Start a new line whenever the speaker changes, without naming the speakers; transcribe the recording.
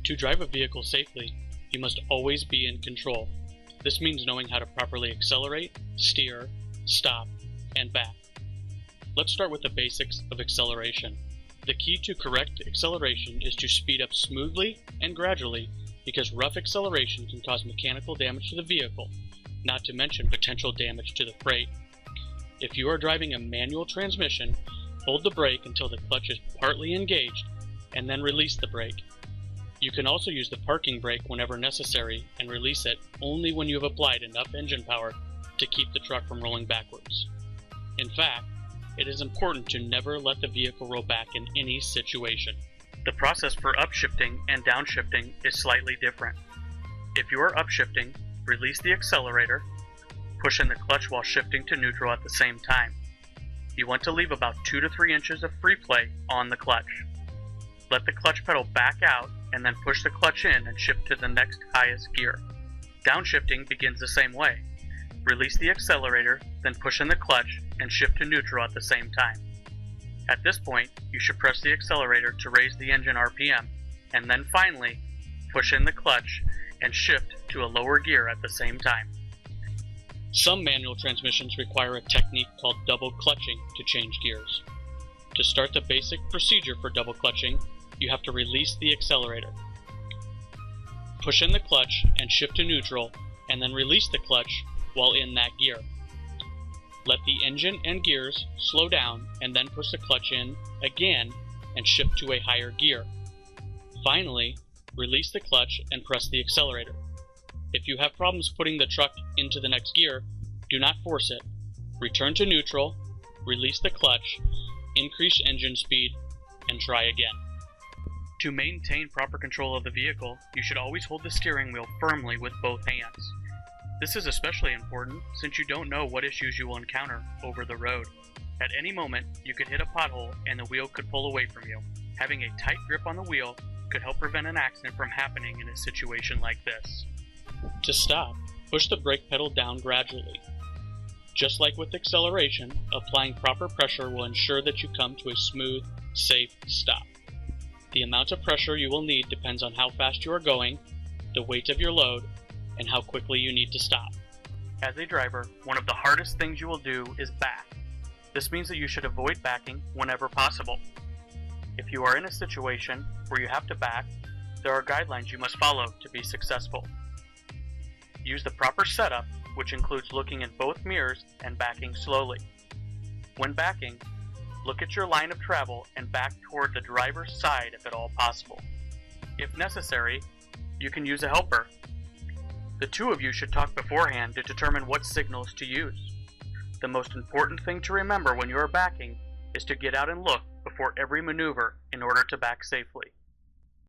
To drive a vehicle safely, you must always be in control. This means knowing how to properly accelerate, steer, stop, and back. Let's start with the basics of acceleration. The key to correct acceleration is to speed up smoothly and gradually, because rough acceleration can cause mechanical damage to the vehicle, not to mention potential damage to the freight. If you are driving a manual transmission, hold the brake until the clutch is partly engaged and then release the brake. You can also use the parking brake whenever necessary and release it only when you have applied enough engine power to keep the truck from rolling backwards. In fact, it is important to never let the vehicle roll back in any situation. The process for upshifting and downshifting is slightly different. If you are upshifting, release the accelerator, push in the clutch while shifting to neutral at the same time. You want to leave about 2 to 3 inches of free play on the clutch. Let the clutch pedal back out and then push the clutch in and shift to the next highest gear. Downshifting begins the same way. Release the accelerator, then push in the clutch and shift to neutral at the same time. At this point, you should press the accelerator to raise the engine RPM, and then finally, push in the clutch and shift to a lower gear at the same time. Some manual transmissions require a technique called double clutching to change gears. To start the basic procedure for double clutching, you have to release the accelerator. Push in the clutch and shift to neutral, and then release the clutch while in that gear. Let the engine and gears slow down and then push the clutch in again and shift to a higher gear. Finally, release the clutch and press the accelerator. If you have problems putting the truck into the next gear, do not force it. Return to neutral, release the clutch, increase engine speed, and try again. To maintain proper control of the vehicle, you should always hold the steering wheel firmly with both hands. This is especially important since you don't know what issues you will encounter over the road. At any moment, you could hit a pothole and the wheel could pull away from you. Having a tight grip on the wheel could help prevent an accident from happening in a situation like this. To stop, push the brake pedal down gradually. Just like with acceleration, applying proper pressure will ensure that you come to a smooth, safe stop. The amount of pressure you will need depends on how fast you are going, the weight of your load, and how quickly you need to stop. As a driver, one of the hardest things you will do is back. This means that you should avoid backing whenever possible. If you are in a situation where you have to back, there are guidelines you must follow to be successful. Use the proper setup, which includes looking in both mirrors and backing slowly. When backing, look at your line of travel and back toward the driver's side if at all possible. If necessary, you can use a helper. The two of you should talk beforehand to determine what signals to use. The most important thing to remember when you are backing is to get out and look before every maneuver in order to back safely.